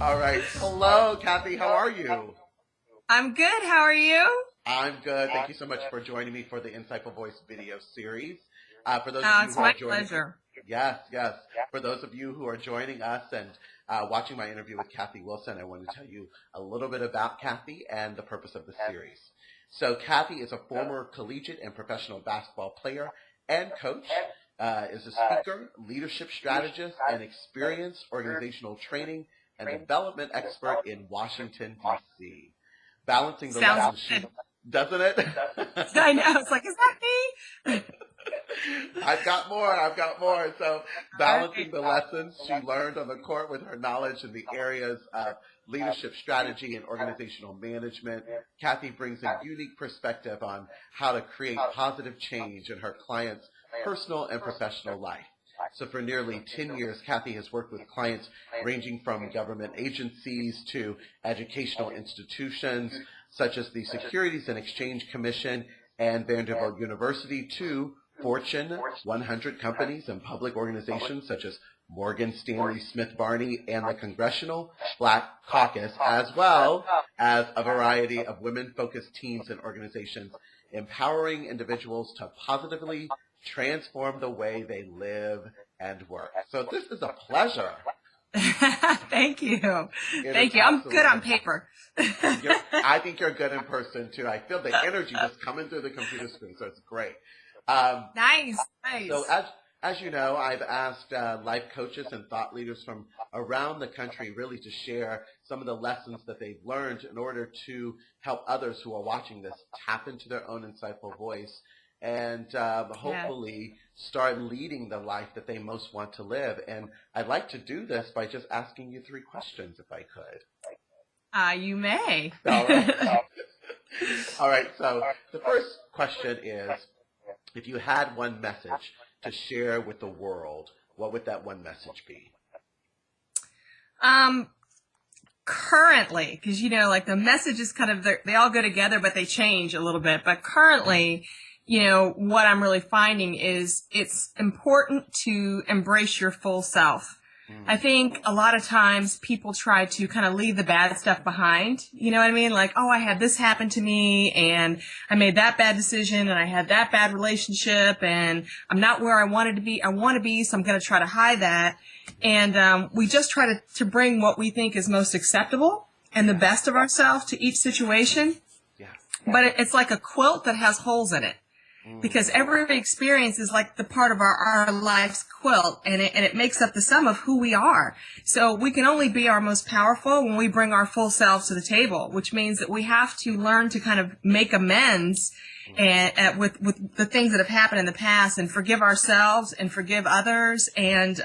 All right. Hello, Kathy. How are you? I'm good. How are you? I'm good. Thank you so much for joining me for the Insightful Voice video series. For those of Oh, you it's who are my joining, pleasure. yes, yes. For those of you who are joining us and watching my interview with Kathy Wilson, I want to tell you a little bit about Kathy and the purpose of the series. So Kathy is a former collegiate and professional basketball player and coach, is a speaker, leadership strategist, and experienced organizational training and development expert in Washington, D.C. Balancing the Sounds lessons good. doesn't it? I know. It's like, is that me? I've got more. I've got more. So balancing Okay. the lessons she learned on the court with her knowledge in the areas of leadership strategy and organizational management, Kathy brings a unique perspective on how to create positive change in her clients' personal and professional life. So for nearly 10 years, Kathy has worked with clients ranging from government agencies to educational institutions such as the Securities and Exchange Commission and Vanderbilt University to Fortune 100 companies and public organizations such as Morgan Stanley Smith Barney and the Congressional Black Caucus, as well as a variety of women-focused teams and organizations empowering individuals to positively transform the way they live and work. So this is a pleasure. Thank you. It Thank is you. I'm good on absolutely. paper. I think you're good in person too. I feel the energy just coming through the computer screen, so it's great. Nice. So Nice. as you know, I've asked life coaches and thought leaders from around the country really to share some of the lessons that they've learned in order to help others who are watching this tap into their own insightful voice and Yeah. hopefully start leading the life that they most want to live. And I'd like to do this by just asking you 3 questions if I could. You may. All right. All right. So the first question is, if you had one message to share with the world, what would that one message be? Um, Currently, because like the messages kind of they all go together, but they change a little bit. But currently, what I'm really finding is it's important to embrace your full self. I think a lot of times people try to kind of leave the bad stuff behind. You know what I mean? Like, oh, I had this happen to me and I made that bad decision and I had that bad relationship and I'm not where I wanted to be. I want to be, so I'm going to try to hide that. And we just try to bring what we think is most acceptable and the best of ourselves to each situation. Yeah. But it's like a quilt that has holes in it. Because every experience is like the part of our life's quilt, and it makes up the sum of who we are. So we can only be our most powerful when we bring our full selves to the table, which means that we have to learn to kind of make amends with the things that have happened in the past and forgive ourselves and forgive others and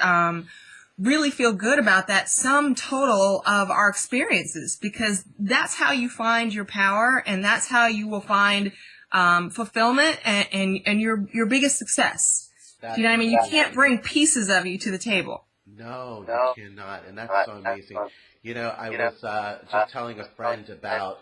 really feel good about that sum total of our experiences, because that's how you find your power and that's how you will find fulfillment and your biggest success. You know what I mean? You can't bring pieces of you to the table. No, you cannot, and that's so amazing. I was just telling a friend about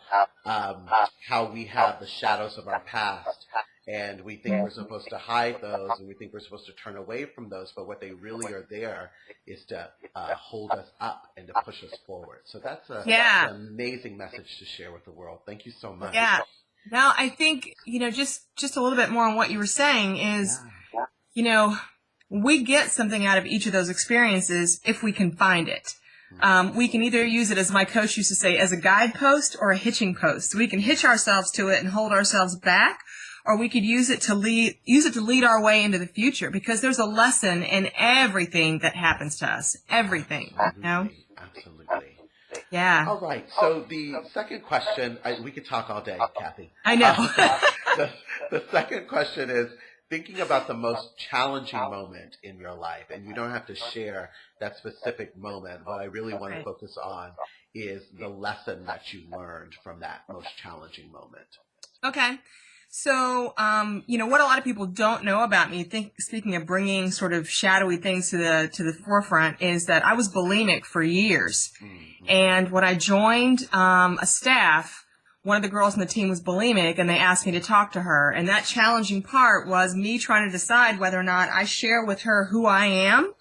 how we have the shadows of our past, and we think we're supposed to hide those, and we think we're supposed to turn away from those, but what they really are there is to hold us up and to push us forward. So that's an amazing message to share with the world. Thank you so much. Yeah. Now, I think, just a little bit more on what you were saying is, we get something out of each of those experiences if we can find it. We can either use it, as my coach used to say, as a guidepost or a hitching post. We can hitch ourselves to it and hold ourselves back, or we could use it to lead our way into the future, because there's a lesson in everything that happens to us. Everything. Absolutely. Yeah. All right. So the second question, we could talk all day, Kathy. I know. The second question is thinking about the most challenging moment in your life, and you don't have to share that specific moment. What I really want to focus on is the lesson that you learned from that most challenging moment. Okay. So, what a lot of people don't know about me, speaking of bringing sort of shadowy things to the forefront, is that I was bulimic for years. And when I joined a staff, one of the girls on the team was bulimic, and they asked me to talk to her. And that challenging part was me trying to decide whether or not I share with her who I am,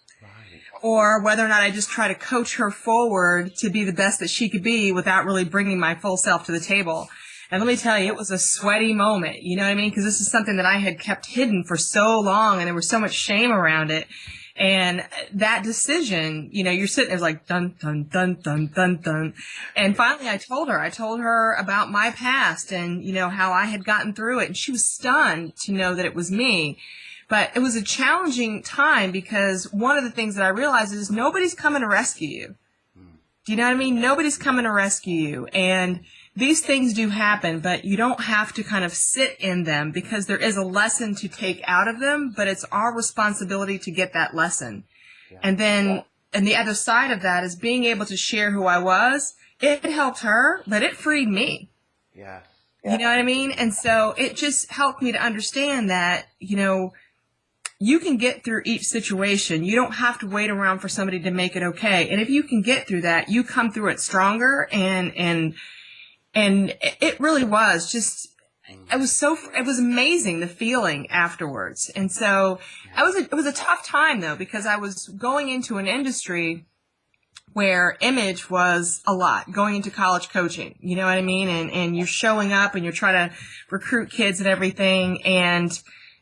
or whether or not I just try to coach her forward to be the best that she could be without really bringing my full self to the table. And let me tell you, it was a sweaty moment, you know what I mean? Because this is something that I had kept hidden for so long, and there was so much shame around it. And that decision, you know, you're sitting there like, dun, dun, dun, dun, dun, dun. And finally I told her about my past and, you know, how I had gotten through it. And she was stunned to know that it was me. But it was a challenging time because one of the things that I realized is nobody's coming to rescue you. Do you know what I mean? Nobody's coming to rescue you. And these things do happen, but you don't have to kind of sit in them because there is a lesson to take out of them, but it's our responsibility to get that lesson. Yeah. And then, and the other side of that is being able to share who I was. It helped her, but it freed me. Yeah. You know what I mean? And so it just helped me to understand that, you know, you can get through each situation. You don't have to wait around for somebody to make it okay. And if you can get through that, you come through it stronger. And it really was just, it was amazing, the feeling afterwards. And so it was a tough time though, because I was going into an industry where image was a lot, going into college coaching, you know what I mean? And you're showing up and you're trying to recruit kids and everything. And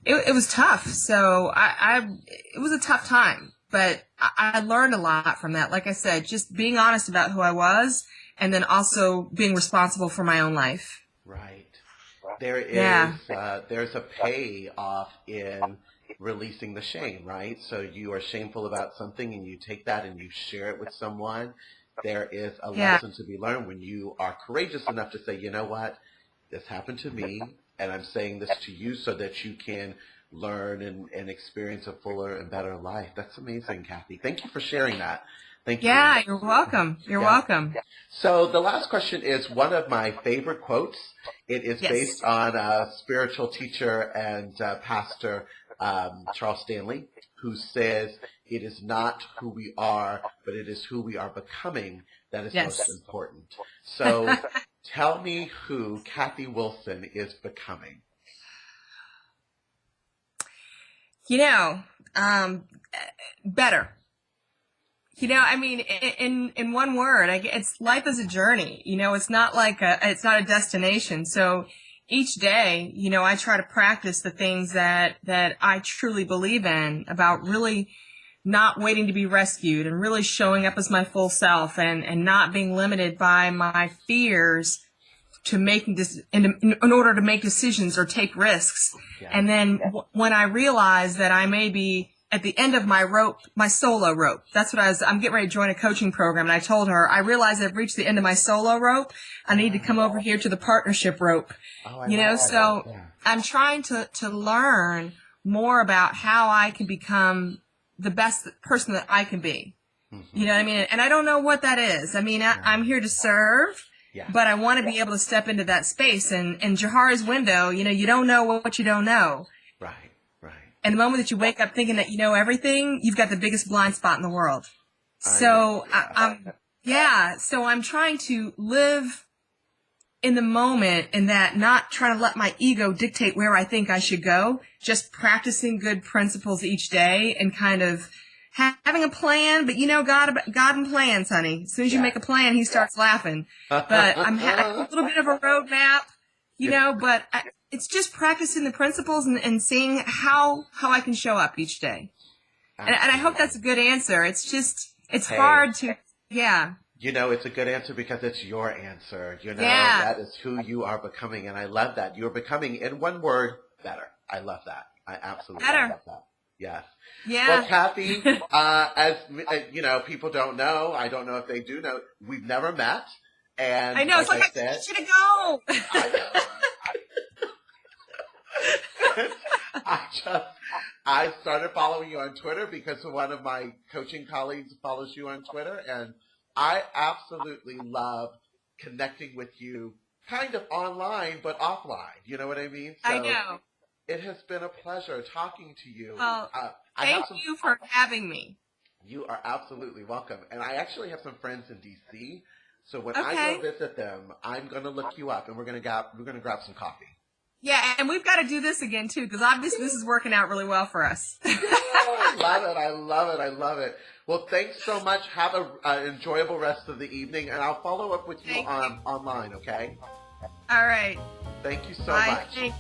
it was tough. So it was a tough time, but I learned a lot from that. Like I said, just being honest about who I was and then also being responsible for my own life. Right. There is, there's a payoff in releasing the shame, right? So you are shameful about something and you take that and you share it with someone. There is a lesson to be learned when you are courageous enough to say, you know what, this happened to me and I'm saying this to you so that you can learn and experience a fuller and better life. That's amazing, Kathy. Thank you for sharing that. Thank you. Yeah, you're welcome. You're welcome. So the last question is one of my favorite quotes. It is based on a spiritual teacher and pastor, Charles Stanley, who says, it is not who we are, but it is who we are becoming that is most important. So tell me who Kathy Wilson is becoming. You know, better. You know, I mean, in one word, it's life is a journey. You know, it's not like it's not a destination. So each day, you know, I try to practice the things that I truly believe in about really not waiting to be rescued and really showing up as my full self and not being limited by my fears to making this in order to make decisions or take risks. Yeah. And then when I realize that I may be at the end of my rope, my solo rope. That's what I'm getting ready to join a coaching program. And I told her, I realize I've reached the end of my solo rope. I need to come over here to the partnership rope. You know, so I'm trying to learn more about how I can become the best person that I can be. Mm-hmm. You know what I mean? And I don't know what that is. I mean, I'm here to serve, but I want to be able to step into that space. And Johari's window, you know, you don't know what you don't know. Right. And the moment that you wake up thinking that you know everything, you've got the biggest blind spot in the world. So I'm trying to live in the moment and that not trying to let my ego dictate where I think I should go, just practicing good principles each day and kind of having a plan. But you know, God and plans, honey. As soon as you make a plan, he starts laughing. But I'm having a little bit of a roadmap, you know, but it's just practicing the principles and seeing how I can show up each day. And I hope that's a good answer. It's just, it's hard to, You know, it's a good answer because it's your answer. You know, that is who you are becoming. And I love that. You're becoming, in one word, better. I love that. I absolutely love that. Yes. Yeah. Well, Kathy, as you know, people don't know. I don't know if they do know. We've never met. And I know. It's like I want you to go. I know. I started following you on Twitter because one of my coaching colleagues follows you on Twitter, and I absolutely love connecting with you kind of online but offline. You know what I mean? So I know. It has been a pleasure talking to you. Well, thank you for having me. You are absolutely welcome. And I actually have some friends in D.C., so when I go visit them, I'm going to look you up, and we're going to grab some coffee. Yeah, and we've got to do this again too, because obviously this is working out really well for us. I love it. I love it. I love it. Well, thanks so much. Have an enjoyable rest of the evening, and I'll follow up with you Thank you. online, okay? All right. Thank you so Bye. much. Thank-